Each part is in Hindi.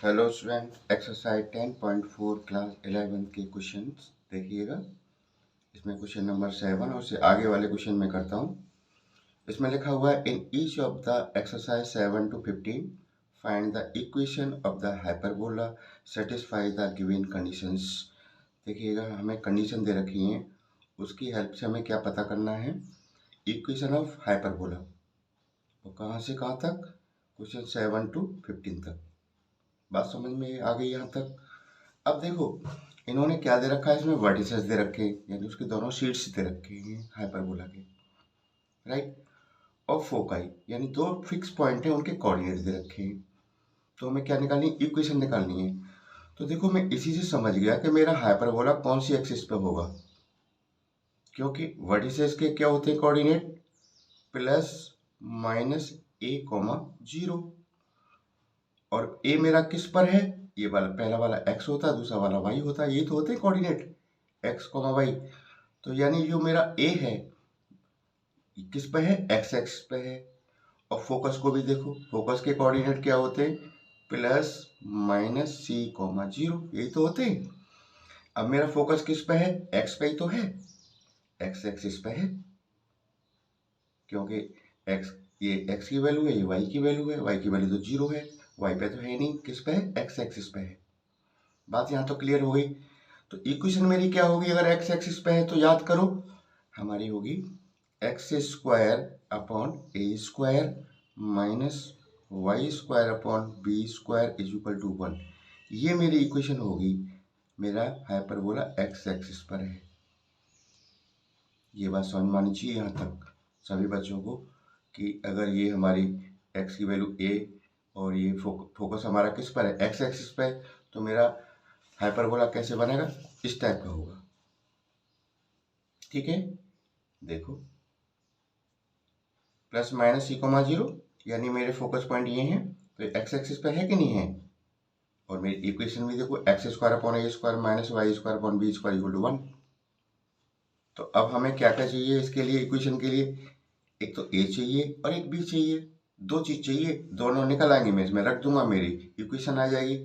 हेलो स्टूडेंट, एक्सरसाइज 10.4 क्लास 11 के क्वेश्चंस देखिएगा। इसमें क्वेश्चन नंबर 7 और से आगे वाले क्वेश्चन में करता हूँ। इसमें लिखा हुआ है in each of the exercise 7 to 15 find the equation of the hyperbola satisfy the given conditions. देखिएगा, हमें कंडीशन दे रखी हैं, उसकी हेल्प से हमें क्या पता करना है, इक्वेशन ऑफ हाइपरबोला। तो कहाँ से कहाँ तक, क्वेश्चन 7 to 15 तक। बात समझ में आ गई यहाँ तक। अब देखो, इन्होंने क्या दे रखा है, इसमें वर्टिसेस दे रखे हैं, यानी उसके दोनों शीट्स दे रखे हैं हाइपरबोला के, राइट। और फोकाई यानी दो फिक्स पॉइंट है, उनके कोऑर्डिनेट दे रखे हैं। तो हमें क्या निकालनी, इक्वेशन निकालनी है। तो देखो, मैं इसी से समझ गया कि मेरा हाइपरबोला कौन सी एक्सिस पे होगा, क्योंकि वर्टिसेस के क्या होते हैं कोऑर्डिनेट, प्लस माइनस a, 0। और a मेरा किस पर है, ये वाला पहला वाला x होता है, दूसरा वाला y होता है, ये तो होते हैं कोऑर्डिनेट x, y। तो यानी जो मेरा a है किस पे है, x एक्सिस पे है। और फोकस को भी देखो, फोकस के कोऑर्डिनेट क्या होते हैं, प्लस माइनस c, 0, यही तो होते हैं। अब मेरा फोकस किस पे है, x पे ही तो है, x एक्सिस पे है, क्योंकि x, ये x की वैल्यू है, ये y की वैल्यू है, y की वैल्यू तो 0 है, y पे तो है नहीं, किस पे है, x एक्सिस पे है। बात यहाँ तो क्लियर हो गई। तो इक्वेशन मेरी क्या होगी, अगर x एक्सिस पे है तो याद करो, हमारी होगी x square upon a square minus y square upon b square is equal to 1। ये मेरी इक्वेशन होगी, मेरा हाइपरबोला एक्स एक्सिस पर है। ये बात समझ में आनी चाहिए यहाँ तक सभी बच्चों को, कि अगर ये हमारी x की वैल्यू a और ये फोकस हमारा किस पर है, x एक्सिस पर है, तो मेरा हाइपरबोला कैसे बनेगा, इस टाइप का होगा। ठीक है, देखो, प्लस माइनस c, 0, यानी मेरे फोकस पॉइंट ये हैं, तो x एक्सिस पे है कि नहीं है। और मेरी इक्वेशन भी देखो, x square upon a square minus y square upon b square equal to 1। तो अब हमें क्या क्या चाहिए इसके लिए, इक्वेशन के लिए, एक तो a चाहिए और एक b चाहिए, दो चीज चाहिए, दोनों निकल आएंगे, मैं इसमें रख दूंगा, मेरी इक्वेशन आ जाएगी।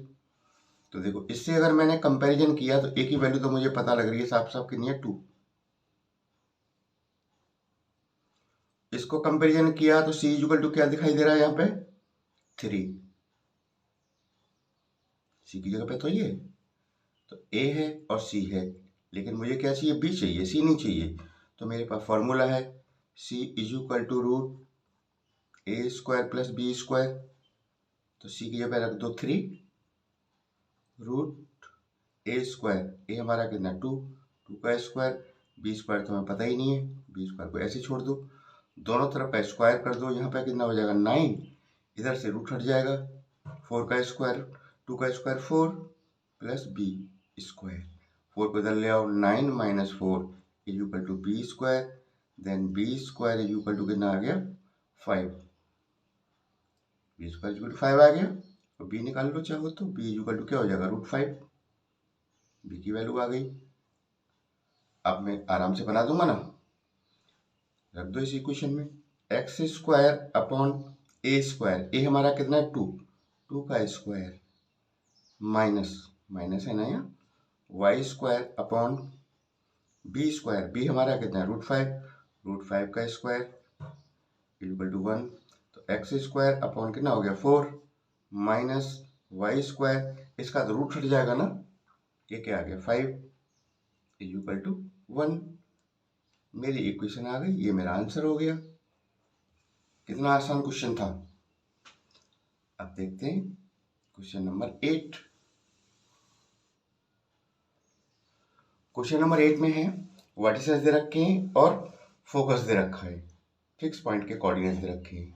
तो देखो, इससे अगर मैंने कंपैरिजन किया तो a की वैल्यू तो मुझे पता लग रही है साफ साफ कितनी है, 2। इसको कंपैरिजन किया तो c इक्वल टू क्या दिखाई दे रहा है यहाँ पे, 3। c की जगह पे तो ये, तो a है और c है, लेकिन मुझे क्या चाहिए, b चाहिए, c नहीं चाहिए। तो मेरे पास फॉर्मूला है c is equal to root a square plus b square. तो c की जगह रख दो 3 रूट ए स्क्वायर, ए हमारा कितना 2, 2 का स्क्वायर, बी स्क्वायर तो हमें पता ही नहीं है, बी स्क्वायर को ऐसे छोड़ दो, दोनों तरफ का स्क्वायर कर दो, यहाँ पे कितना हो जाएगा 9, इधर से रूट हट जाएगा, 4 का स्क्वायर, 2 का स्क्वायर 4 प्लस बी स्क्वायर, 4 को इधर ले आओ, 9 minus 4 is equal to b square, then b square is equal to कितना आ गया 5, b square is equal to 5 आ गया। और बी निकाल लो चाहो तो, बी इज इक्वल टू क्या हो जाएगा √5, बी की वैल्यू आ गई। अब मैं आराम से बना दूंगा ना, रख दो इस इक्वेशन में, x square upon a square, a हमारा कितना है 2, 2 का स्क्वायर माइनस, माइनस है ना यहाँ, y square upon b square, b हमारा कितना है √5, √5 का स्क्वायर इक्वल टू 1। तो एक्स स्क्वायर अपॉन कितना हो गया 4 माइनस वाई स्क्वायर, इसका तो रूट हट जाएगा ना, ये क्या आ गया 5 इक्वल टू 1। मेरी इक्वेशन आ गई, ये मेरा आंसर हो गया। कितना आसान क्वेश्चन था। अब देखते हैं क्वेश्चन नंबर 8। क्वेश्चन नंबर 8 में है वर्टिसेस दे रखे हैं और फोकस दे रखा है, फिक्स पॉइंट के कोऑर्डिनेट्स दे रखे हैं,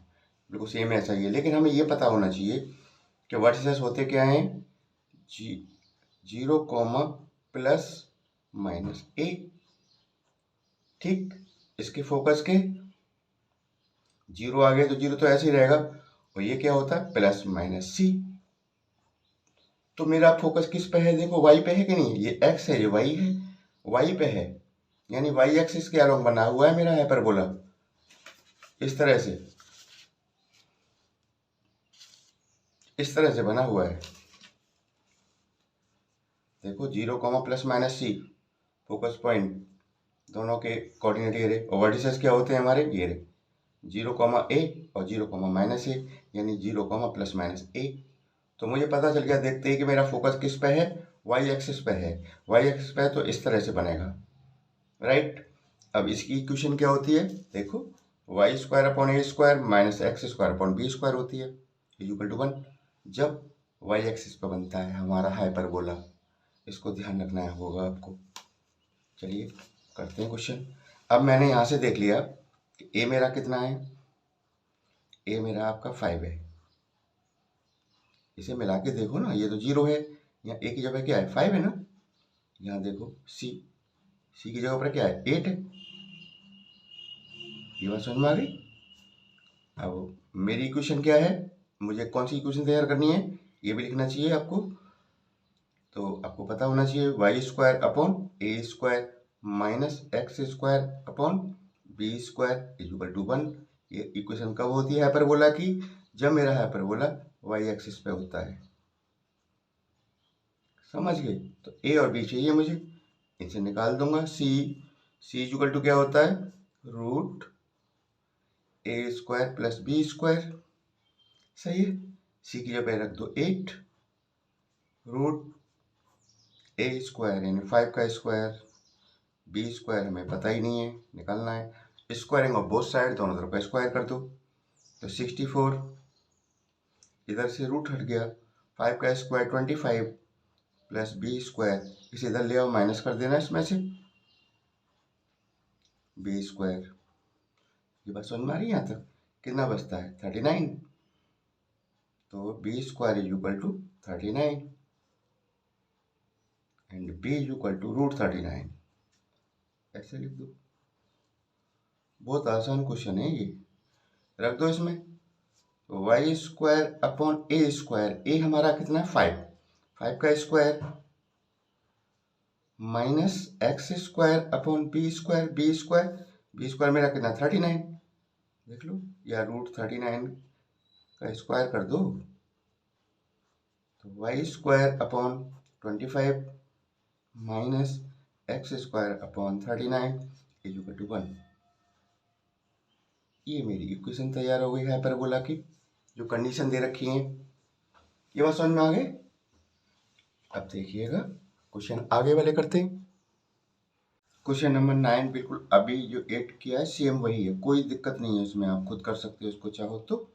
बिल्कुल सेम ऐसा ही है, लेकिन हमें ये पता होना चाहिए कि वर्टिसेस होते क्या हैं, 0, प्लस माइनस a। ठीक, इसके फोकस के 0 आ गया तो 0 तो ऐसे ही रहेगा, और ये क्या होता है प्लस माइनस c। तो मेरा फोकस किस पे है, देखो y पे है कि नहीं, ये x है, ये y है, y पे है, यानी y एक्सिस के अलोंग बना हुआ है मेरा हाइपरबोला, इस तरह से, इस तरह से बना हुआ है। देखो 0, plus minus C focus point दोनों के कोऑर्डिनेट ये रहे, और वर्टिसेस क्या होते हैं हमारे, ये रहे 0, ए और 0, -ए, यानी 0, ± ए। तो मुझे पता चल गया देखते ही कि मेरा फोकस किस पे है, वाई एक्सिस पे है। वाई एक्सिस पे है तो इस तरह से बनेगा, राइट। अब इसकी इक्वेशन क्या होती है, देखो y² / a² - x² / b² होती है इक्वल टू 1। जब y एक्सिस पे बनता है हमारा हाइपरबोला, इसको ध्यान रखना होगा आपको। चलिए करते हैं क्वेश्चन। अब मैंने यहाँ से देख लिया कि a मेरा कितना है, a मेरा आपका 5 है। इसे मिला के देखो ना, ये तो 0 है, यहाँ a की जगह क्या है, 5 है ना। यहाँ देखो c की जगह पर क्या है, 8 है। ये बात समझ में आ गई। अब मेरी इक्वेशन क्या है, मुझे कौन सी इक्वेशन तैयार करनी है, ये भी लिखना चाहिए आपको। तो आपको पता होना चाहिए y² / a² - x² / b² = 1। ये इक्वेशन कब होती है हाइपरबोला की, जब मेरा हाइपरबोला y एक्सिस पे होता है। समझ गए। तो a और b चाहिए मुझे, इसे निकाल दूंगा। c = क्या होता है, √a² + b²। सही है। c की जगह रख दो 8, √a² यानी 5 का स्क्वायर, b² हमें पता ही नहीं है, निकालना है। स्क्वायरिंग ऑफ बोथ साइड, दोनों तरफ का स्क्वायर कर दो तो 64। इधर से रूट हट गया, 5 का स्क्वायर 25 प्लस b², इसे इधर ले आओ, माइनस कर देना इसमें से b²। ये बात समझ में आ रही है। यहाँ तक कितना बचता है, 39। तो b² = 39 एंड b = √39। ऐसे लिख दो। बहुत आसान क्वेश्चन है ये, रख दो इसमें। y² / a², a हमारा कितना है, 5, 5 का स्क्वायर -x² / b², मेरा कितना 39, देख लो, या √39 का स्क्वायर कर दो। तो y² / 25 -x² / 39 = 1। ये मेरी इक्वेशन तैयार हो गई हाइपरबोला की, जो कंडीशन दे रखी है। ये बात समझ में आ गई। अब देखिएगा क्वेश्चन आगे वाले करते हैं। क्वेश्चन नंबर 9 बिल्कुल अभी जो 8 किया है सेम वही है, कोई दिक्कत नहीं है इसमें, आप खुद कर सकते हो इसको चाहो तो।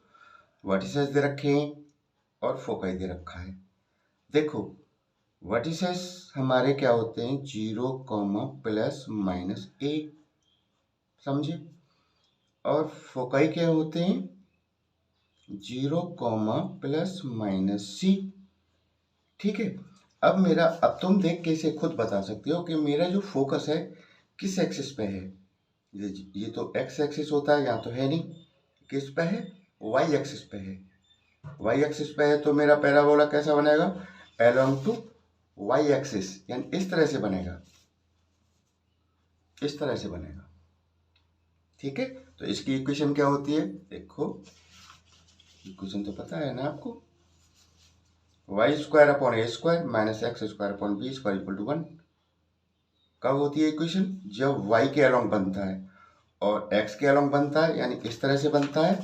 वर्टिसेस दे रखे हैं और फोकाई दे रखा है। देखो वर्टिसेस हमारे क्या होते हैं, 0, ±a, समझे। और फोकाई क्या होते हैं, 0, ±c। ठीक है। अब तुम देख के इसे खुद बता सकते हो कि मेरा जो फोकस है किस एक्सिस पे है। ये तो एक्स एक्सिस होता है, यहाँ तो है नहीं, किस पे है, वाई एक्सिस पे है। वाई एक्सिस पे है तो मेरा पैराबोला कैसा बनेगा, अलोंग टू वाई एक्सिस, यानी इस तरह से बनेगा, इस तरह से बनेगा। ठीक है। तो इसकी इक्वेशन क्या होती है, देखो इक्वेशन तो पता है ना आपको, y² / a² - x² / b² = 1। कब होती है इक्वेशन, जब y के अलोंग बनता है और x के अलोंग बनता है, यानी इस तरह से बनता है।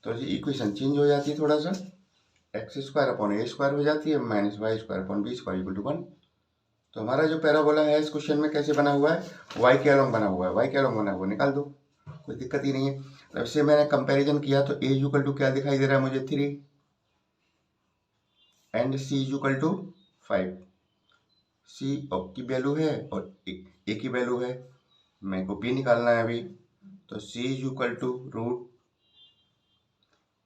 तो ये इक्वेशन चेंज हो जाती है थोड़ा सा, x² / a² हो जाती है, -y² / b² = 1। तो हमारा जो पैराबोला है इस क्वेश्चन में कैसे बना हुआ है, y के अलोंग बना हुआ है, y के अलोंग बना हुआ, निकाल दो, कोई दिक्कत ही नहीं है। अब इससे मैंने कंपैरिजन किया तो a = क्या दिखाई दे रहा है मुझे, 3 एंड c = 5। c की वैल्यू है और a की वैल्यू है, मेरे को b निकालना है अभी। तो c =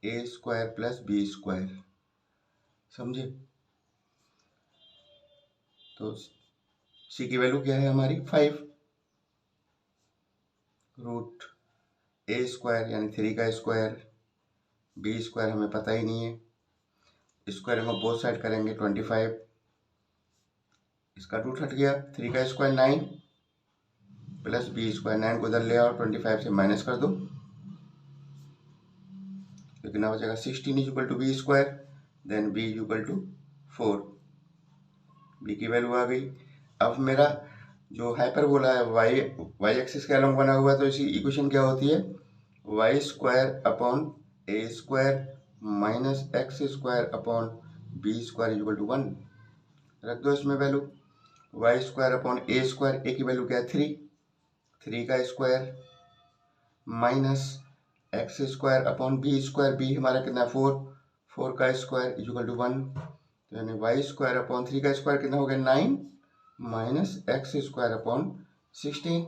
√a² + b², समझे। तो c की वैल्यू क्या है हमारी, 5, √a² यानी 3 का स्क्वायर, b² हमें पता ही नहीं है, स्क्वायर में बोथ साइड करेंगे 25, इसका रूट हट गया, 3 का स्क्वायर 9 प्लस b², 9 को इधर ले आओ, 25 से माइनस कर दो, तो कितना बचेगा, 16 = b², देन b = 4, बी की वैल्यू आ गई। अब मेरा जो हाइपरबोला है वाई एक्सिस के अलोंग बना हुआ है, तो इसकी इक्वेशन क्या होती है, y square upon a square minus x square upon b square equal to 1। रख दो इसमें value, y square upon a square, a की वैल्यू क्या है 3 का square minus x square upon b square, b हमारा कितना है 4 का स्क्वायर इक्वल टू 1। तो यानी वाई स्क्वायर अपॉन 3 का स्क्वायर कितना हो गया 9 माइनस एक्स स्क्वायर अपॉन 16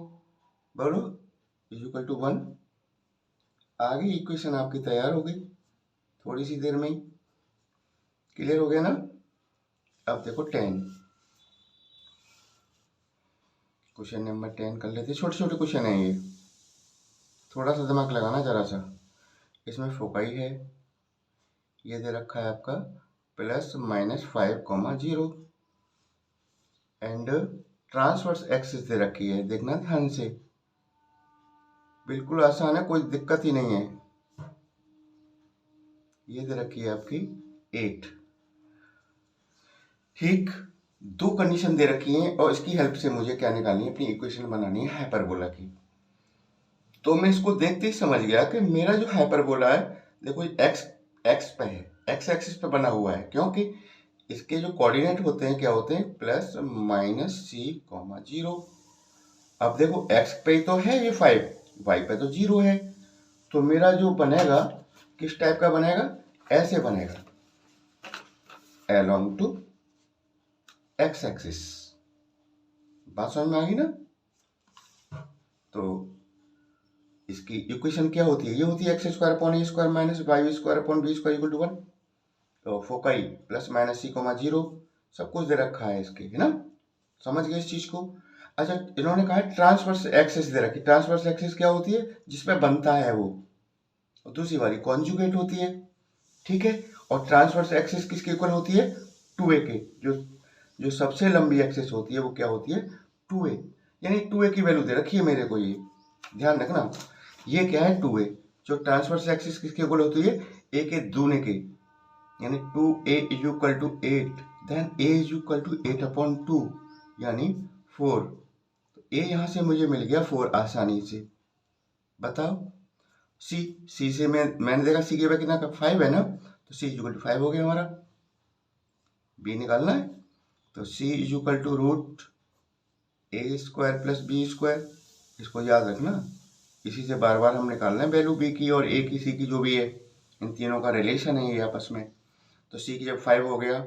बोलो इक्वल टू 1। आगे इक्वेशन आपकी तैयार हो गई थोड़ी सी देर में ही। क्लियर हो गया ना। अब देखो 10, क्वेश्चन नंबर 10 कर लेते। छोटे छोटे क्वेश्चन है ये, थोड़ा सा दिमाग लगाना जरा सा। इसमें फोकाई है, ये दे रखा है आपका plus minus 5,0 and transverse axis दे रखी है। देखना ध्यान से, बिल्कुल आसान है, कोई दिक्कत ही नहीं है। ये दे रखी है आपकी 8। ठीक, दो कंडीशन दे रखी है और इसकी हेल्प से मुझे क्या निकालनी है, अपनी इक्वेशन बनानी है हाइपरबोला की। तो मैं इसको देखते ही समझ गया कि मेरा जो हाइपरबोला है, देखो एक्स पे है, एक्स एक्सिस पे बना हुआ है, क्योंकि इसके जो कोऑर्डिनेट होते हैं क्या होते हैं, प्लस माइनस c,0। अब देखो एक्स पे तो है ये 5, वाई पे तो 0 है, तो मेरा जो बनेगा किस टाइप का बनेगा, ऐसे बनेगा along टू एक्स एक्सिस। बात समझ में आ गई ना। तो इसकी इक्वेशन क्या होती है, ये होती है x square upon a square minus y square upon b square equal to 1। तो फोकाई प्लस माइनस c,0 सब कुछ दे रखा है इसके, है ना। समझ गए इस चीज को। अच्छा, इन्होंने कहा ट्रांसवर्स एक्सिस दे रखी। ट्रांसवर्स एक्सिस क्या होती है, जिसपे बनता है वो, और दूसरी वाली कॉन्जुगेट होती है, ठीक है। और ट्रांसवर्स एक्सिस किसके इक्वल होती है, 2a के। जो सबसे लंबी एक्सिस होती है वो क्या होती है, 2a। यानी 2a की वैल्यू दे रखी है मेरे को, ये ध्यान रखना। ये क्या है 2a, जो ट्रांसवर्स एक्सिस किसके इक्वल होती है, a के दूने के, यानी 2a is equal to 8, then a is equal to 8 upon 2 यानी 4। तो a यहां से मुझे मिल गया 4 आसानी से। बताओ c से मैंने देखा c के बाद कितना 5 है ना, तो c इज इक्वल टू 5 हो गया हमारा। b निकालना है, तो c is equal to root a square plus b square. इसको याद रखना, इसी से बार बार हम निकालना है वैल्यू b की और a की, c की जो भी है, इन तीनों का रिलेशन है ये आपस में। तो c की जब 5 हो गया,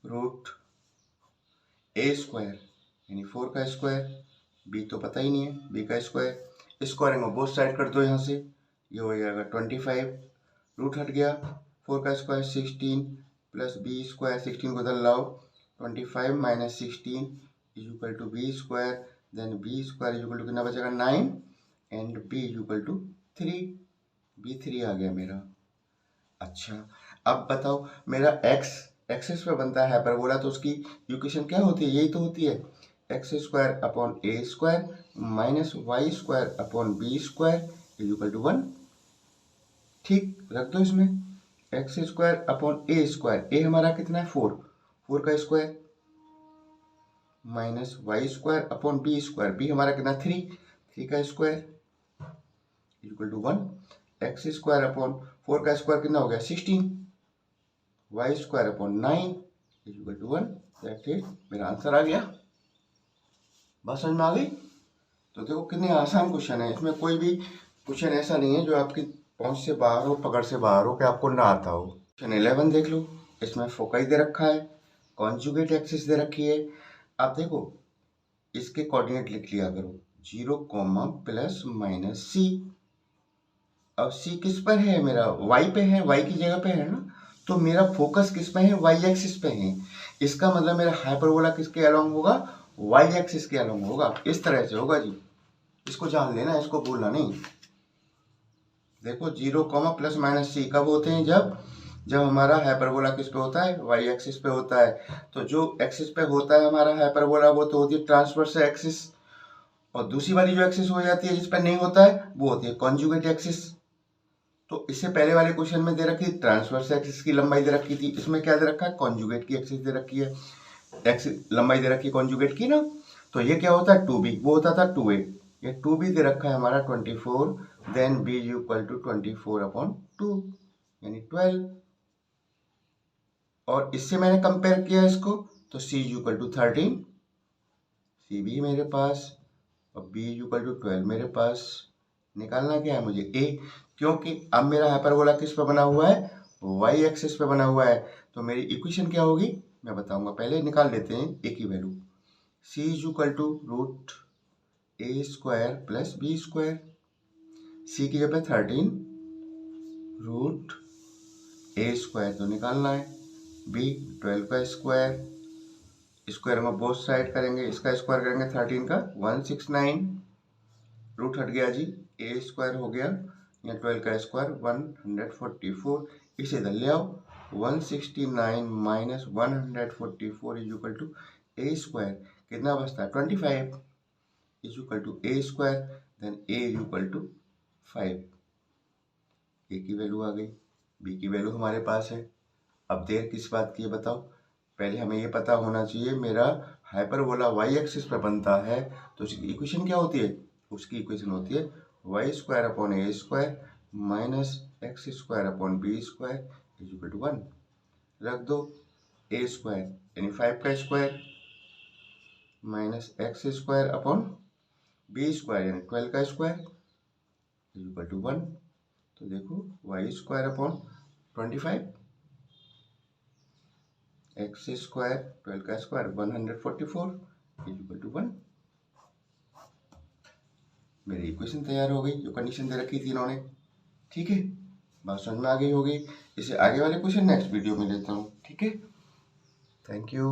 रूट ए स्क्वायर यानी 4 का स्क्वायर, b तो पता ही नहीं है, b का स्क्वायर, स्क्वायरिंग में बोथ साइड कर दो यहाँ से, ये हो जाएगा 25, रूट हट गया, 4 का स्क्वायर 16 प्लस बी स्क्वायर, 16 को इधर लाओ, 25 minus 16 is equal to b square, then b square is equal to कितना बचेगा 9 and b is equal to 3, b3 आ गया मेरा। अच्छा, अब बताओ मेरा x एक्सिस पे बनता है हाइपरबोला, तो उसकी इक्वेशन क्या होती है, यही तो होती है x square upon a square minus y square upon b square is equal to 1। ठीक, रख दो इसमें x square upon a square, a हमारा कितना है 4 का square minus y square upon b square, b हमारा कितना 3 का square equal to 1। X square upon 4 का स्क्वायर कितना हो गया 16, y square upon 9 equal to 1। That is मेरा आंसर आ गया। बात समझ में आ गई। तो देखो कितने आसान क्वेश्चन है, इसमें कोई भी क्वेश्चन ऐसा नहीं है जो आपकी पहुंच से बाहर हो, पकड़ से बाहर हो, कि आपको ना आता हो। क्वेश्चन 11 देख लो, इसमें फोकाई दे रखा है, कॉन्जुगेट एक्सिस दे रखी है। आप देखो इसके कोऑर्डिनेट लिख लिया करो, 0 प्लस माइनस c। अब c किस पर है, मेरा y पे है, y की जगह पे है ना, तो मेरा फोकस किस पे है, y एक्सिस पे है। इसका मतलब मेरा हाइपरबोला किसके अलोंग होगा, y एक्सिस के अलोंग होगा। इस तरह से होगा जी, इसको जान लेना, इसको भूलना नहीं। देखो 0 प्लस माइनस c कब होते हैं, जब हमारा हाइपरबोला किस पे होता है, y एक्सिस पे होता है। तो जो एक्सिस पे होता है हमारा हाइपरबोला, वो तो होती है ट्रांसवर्स एक्सिस, और दूसरी वाली जो एक्सिस हो जाती है जिस पे नहीं होता है, वो होती है कॉन्जुगेट एक्सिस। तो इससे पहले वाले क्वेश्चन में दे रखी ट्रांसवर्स एक्सिस की लंबाई दे रखी थी, इसमें क्या दे रखा है, कॉन्जुगेट की एक्सिस दे रखी है। एक्स लंबाई दे रखी कॉन्जुगेट की ना, तो ये क्या होता है 2b, वो होता था 2a, ये 2b दे रखा है हमारा 24, देन b इक्वल टू 24/2 यानी 12, और इससे मैंने कंपेयर किया इसको, तो c इक्वल टू 13, सी भी मेरे पास और b इक्वल टू 12 मेरे पास। निकालना क्या है मुझे a, क्योंकि अब मेरा हाइपरबोला किस पे बना हुआ है, y एक्सिस पे बना हुआ है, तो मेरी इक्वेशन क्या होगी मैं बताऊंगा, पहले निकाल लेते हैं a की वैल्यू। c equal to root a square plus b square, c की जगह 13 रूट ए स्क्वायर तो निकालना है, b 12 का स्क्वायर, स्क्वायर में बोथ साइड करेंगे, इसका स्क्वायर करेंगे 13 का 169, रूट हट गया जी, ए स्क्वायर हो गया, या 12 का स्क्वायर 144, इसे इधर ले आओ, 169 minus 144 is equal to a square, कितना बचता है 25 is equal to a square, then a is equal to 5, a की वैल्यू आ गई, बी की वैल्यू हमारे पास है। अब देर किस बात की है बताओ, पहले हमें ये पता होना चाहिए मेरा हाइपरबोला वाई एक्सिस पर बनता है, तो उसकी इक्वेशन क्या होती है, उसकी इक्वेशन होती है y square upon a square minus x square upon b square is equal to 1, रख दो ए स्क्वायर यानी 5 का square minus x square upon b square यानी 12 का स्क्वायर इज इक्वल टू 1, तो देखो y square upon 25 x square 12 का स्क्वायर 144 इज इक्वल टू 1, मेरी इक्वेशन तैयार हो गई जो कंडीशन दे रखी थी इन्होंने। ठीक है, बात समझ में आ गई होगी। इसे आगे वाले क्वेश्चन नेक्स्ट वीडियो में लेता हूँ। ठीक है, थैंक यू।